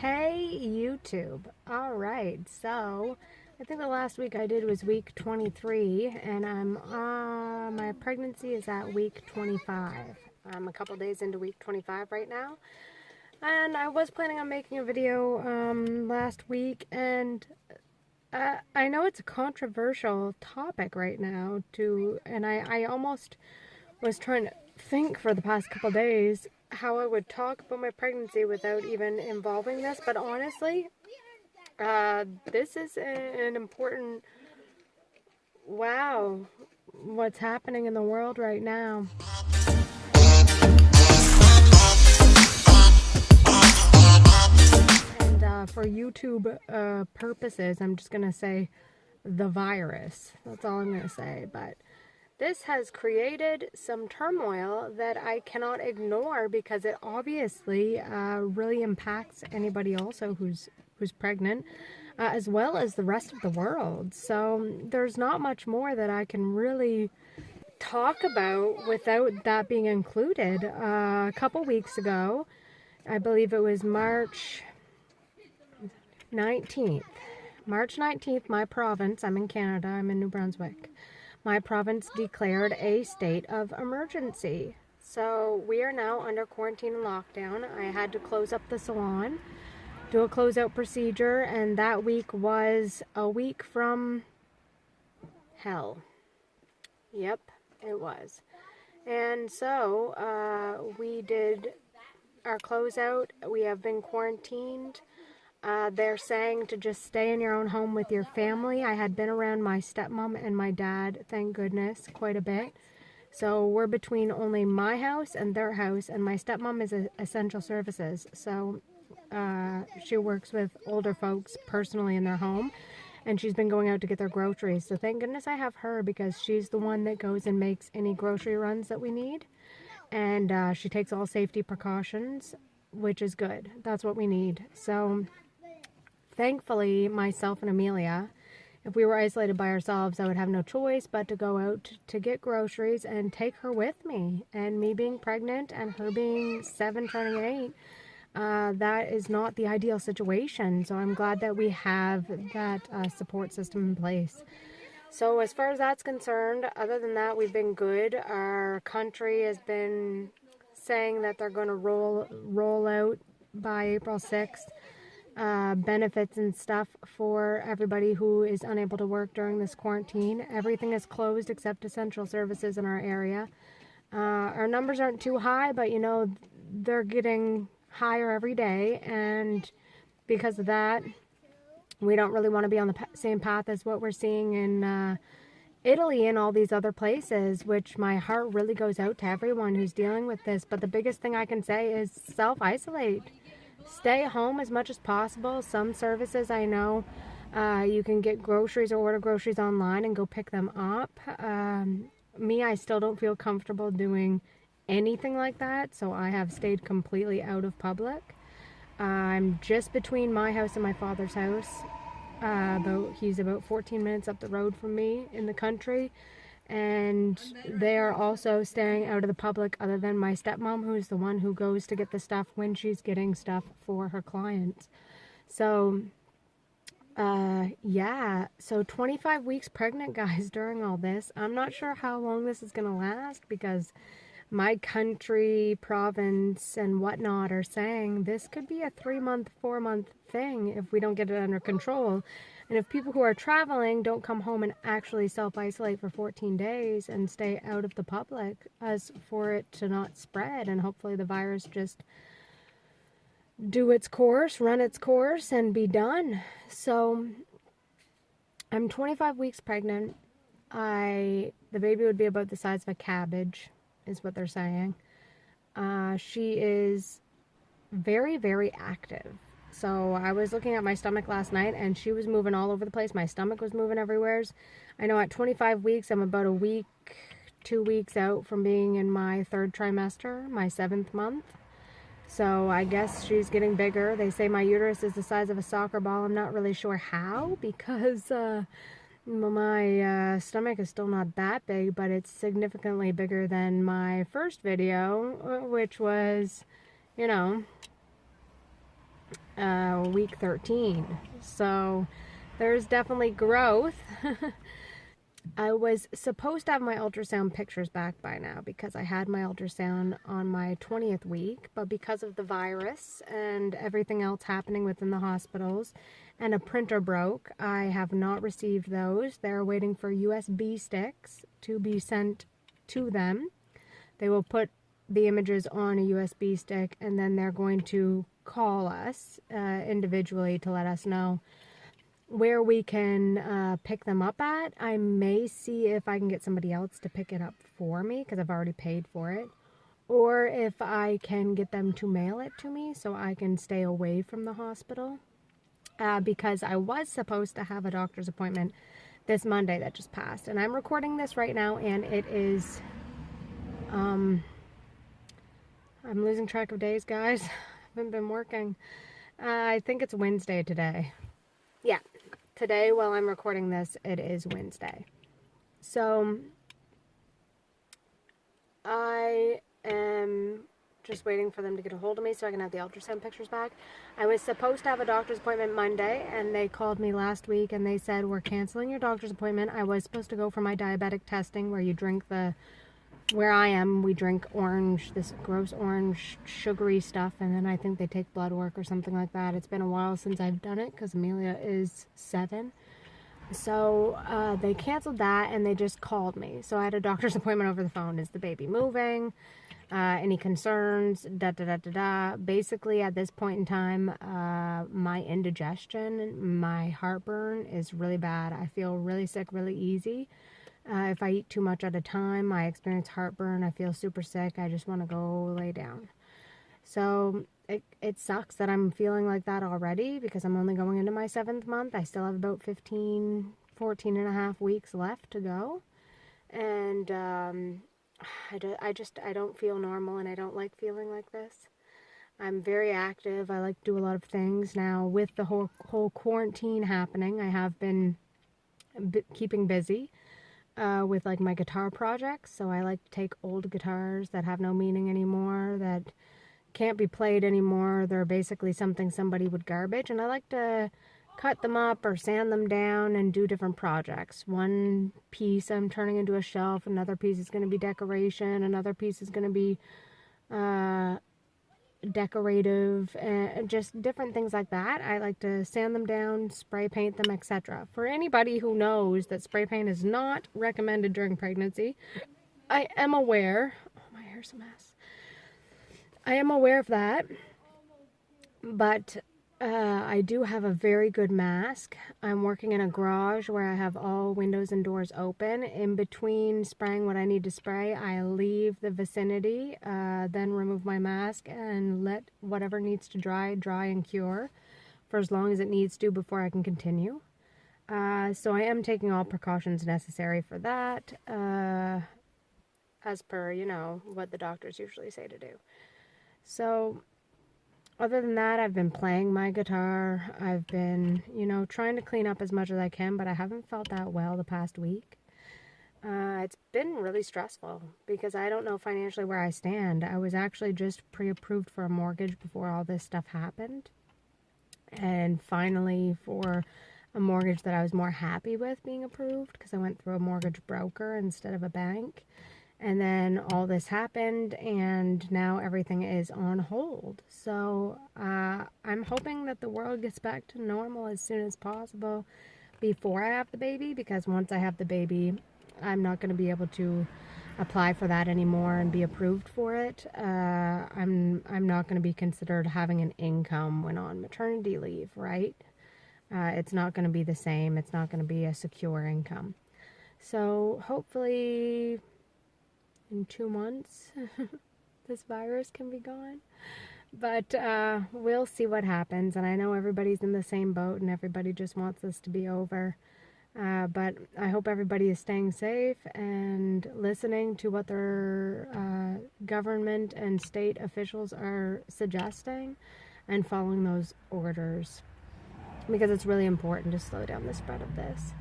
Hey YouTube. Alright, so I think the last week I did was week 23 and my pregnancy is at week 25. I'm a couple days into week 25 right now. And I was planning on making a video last week, and I know it's a controversial topic right now and I almost was trying to think for the past couple days how I would talk about my pregnancy without even involving this, but honestly, this is an important, wow, what's happening in the world right now. And for YouTube purposes, I'm just going to say the virus. That's all I'm going to say, but this has created some turmoil that I cannot ignore because it obviously really impacts anybody also who's pregnant, as well as the rest of the world. So there's not much more that I can really talk about without that being included. A couple weeks ago, I believe it was March 19th. March 19th, my province, I'm in Canada, I'm in New Brunswick. My province declared a state of emergency. So we are now under quarantine and lockdown. I had to close up the salon, do a closeout procedure, and that week was a week from hell. Yep, it was. And so we did our closeout. We have been quarantined. They're saying to just stay in your own home with your family. I had been around my stepmom and my dad, thank goodness, quite a bit. So we're between only my house and their house, and my stepmom is essential services. So she works with older folks personally in their home, and she's been going out to get their groceries. So thank goodness I have her, because she's the one that goes and makes any grocery runs that we need. And she takes all safety precautions, which is good. That's what we need. So thankfully, myself and Amelia, if we were isolated by ourselves, I would have no choice but to go out to get groceries and take her with me. And me being pregnant and her being 7 turning 8, that is not the ideal situation. So I'm glad that we have that support system in place. So as far as that's concerned, other than that, we've been good. Our country has been saying that they're going to roll out by April 6th. Benefits and stuff for everybody who is unable to work during this quarantine. Everything is closed except essential services in our area. Our numbers aren't too high, but you know, they're getting higher every day, and because of that, we don't really want to be on the same path as what we're seeing in Italy and all these other places, which my heart really goes out to everyone who's dealing with this. But the biggest thing I can say is self-isolate. Stay home as much as possible. Some services, I know, you can get groceries or order groceries online and go pick them up. Me, I still don't feel comfortable doing anything like that, so I have stayed completely out of public. I'm just between my house and my father's house. He's about 14 minutes up the road from me in the country. And they are also staying out of the public, other than my stepmom, who's the one who goes to get the stuff when she's getting stuff for her clients. So, yeah. So 25 weeks pregnant, guys, during all this. I'm not sure how long this is going to last, because my country, province, and whatnot are saying this could be a 3-month, 4-month thing if we don't get it under control. And if people who are traveling don't come home and actually self-isolate for 14 days and stay out of the public, as for it to not spread, and hopefully the virus just do its course, run its course, and be done. So I'm 25 weeks pregnant. The baby would be about the size of a cabbage, is what they're saying. She is very, very active. So I was looking at my stomach last night, and she was moving all over the place. My stomach was moving everywhere. I know at 25 weeks, I'm about a week, 2 weeks out from being in my 3rd trimester, my 7th month. So I guess she's getting bigger. They say my uterus is the size of a soccer ball. I'm not really sure how, because my stomach is still not that big, but it's significantly bigger than my first video, which was, you know, week 13. So there's definitely growth. I was supposed to have my ultrasound pictures back by now because I had my ultrasound on my 20th week, but because of the virus and everything else happening within the hospitals and a printer broke, I have not received those. They're waiting for USB sticks to be sent to them. They will put the images on a USB stick and then they're going to call us individually to let us know where we can pick them up at. I may see if I can get somebody else to pick it up for me because I've already paid for it, or if I can get them to mail it to me so I can stay away from the hospital, because I was supposed to have a doctor's appointment this Monday that just passed, and I'm recording this right now, and it is I'm losing track of days, guys. I haven't been working. I think it's Wednesday today. Yeah, today while I'm recording this, it is Wednesday. So I am just waiting for them to get a hold of me so I can have the ultrasound pictures back. I was supposed to have a doctor's appointment Monday, and they called me last week and they said, we're canceling your doctor's appointment. I was supposed to go for my diabetic testing where you drink where I am, we drink orange, this gross orange sugary stuff, and then I think they take blood work or something like that. It's been a while since I've done it because Amelia is 7. So they canceled that and they just called me. So I had a doctor's appointment over the phone. Is the baby moving? Any concerns? Da da da da da. Basically, at this point in time, my indigestion, my heartburn is really bad. I feel really sick really easy. If I eat too much at a time, I experience heartburn. I feel super sick. I just want to go lay down. So it sucks that I'm feeling like that already because I'm only going into my 7th month. I still have about 14 and a half weeks left to go. And I don't feel normal, and I don't like feeling like this. I'm very active. I like to do a lot of things. Now, with the whole quarantine happening, I have been keeping busy. With like my guitar projects. So I like to take old guitars that have no meaning anymore, that can't be played anymore. They're basically something somebody would garbage, and I like to cut them up or sand them down and do different projects. One piece I'm turning into a shelf, another piece is going to be decoration, another piece is going to be decorative, and just different things like that. I like to sand them down, spray paint them, etc. For anybody who knows that spray paint is not recommended during pregnancy, I am aware. Oh, my hair's a mess. I am aware of that, but I do have a very good mask. I'm working in a garage where I have all windows and doors open. In between spraying what I need to spray, I leave the vicinity, then remove my mask and let whatever needs to dry and cure for as long as it needs to before I can continue. So I am taking all precautions necessary for that, as per, what the doctors usually say to do. So other than that, I've been playing my guitar. I've been, trying to clean up as much as I can, but I haven't felt that well the past week. It's been really stressful because I don't know financially where I stand. I was actually just pre-approved for a mortgage before all this stuff happened. And finally for a mortgage that I was more happy with being approved because I went through a mortgage broker instead of a bank. And then all this happened, and now everything is on hold. So I'm hoping that the world gets back to normal as soon as possible before I have the baby, because once I have the baby, I'm not going to be able to apply for that anymore and be approved for it. I'm not going to be considered having an income when on maternity leave, right? It's not going to be the same. It's not going to be a secure income. So hopefully in 2 months, this virus can be gone. But we'll see what happens. And I know everybody's in the same boat and everybody just wants this to be over. But I hope everybody is staying safe and listening to what their government and state officials are suggesting and following those orders. Because it's really important to slow down the spread of this.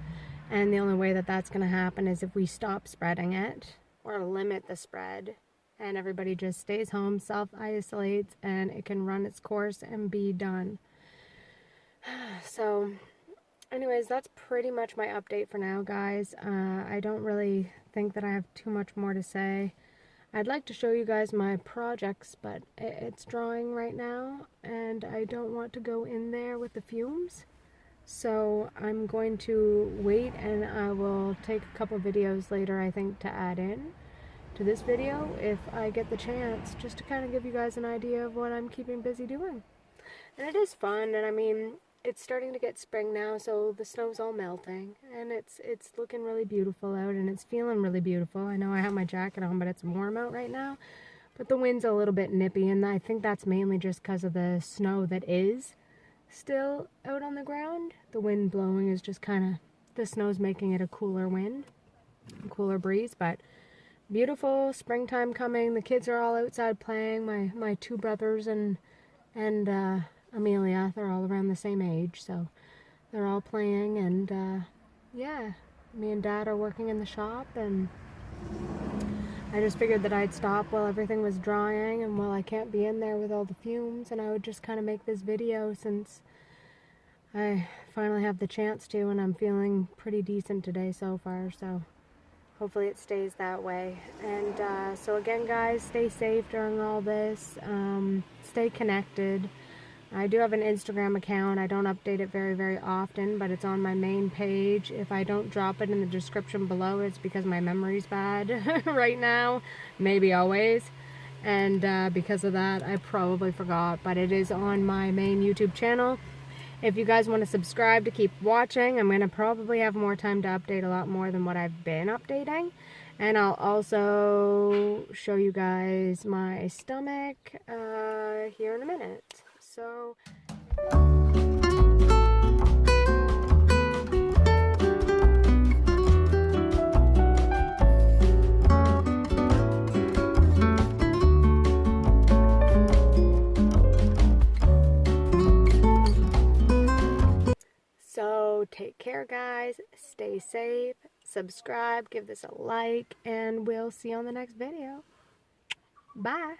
And the only way that that's going to happen is if we stop spreading it, or limit the spread, and everybody just stays home, self-isolates, and it can run its course and be done. So anyways, that's pretty much my update for now, guys. I don't really think that I have too much more to say. I'd like to show you guys my projects, but it's drawing right now, and I don't want to go in there with the fumes. So I'm going to wait, and I will take a couple videos later, I think, to add in to this video if I get the chance, just to kind of give you guys an idea of what I'm keeping busy doing. And it is fun, and I mean, it's starting to get spring now, so the snow's all melting, and it's looking really beautiful out, and it's feeling really beautiful. I know I have my jacket on, but it's warm out right now, but the wind's a little bit nippy, and I think that's mainly just because of the snow that is still out on the ground. The wind blowing is just kind of, the snow's making it a cooler wind, a cooler breeze, but beautiful springtime coming. The kids are all outside playing. My two brothers and Amelia, they're all around the same age, so they're all playing, and yeah, me and Dad are working in the shop, and I just figured that I'd stop while everything was drying and while I can't be in there with all the fumes, and I would just kind of make this video since I finally have the chance to, and I'm feeling pretty decent today so far, so hopefully it stays that way. And so again, guys, stay safe during all this, stay connected. I do have an Instagram account. I don't update it very often, but it's on my main page. If I don't drop it in the description below, it's because my memory's bad right now, maybe always. And because of that, I probably forgot, but it is on my main YouTube channel. If you guys want to subscribe to keep watching, I'm going to probably have more time to update a lot more than what I've been updating. And I'll also show you guys my stomach here in a minute. So take care, guys. Stay safe. Subscribe. Give this a like. And we'll see you on the next video. Bye.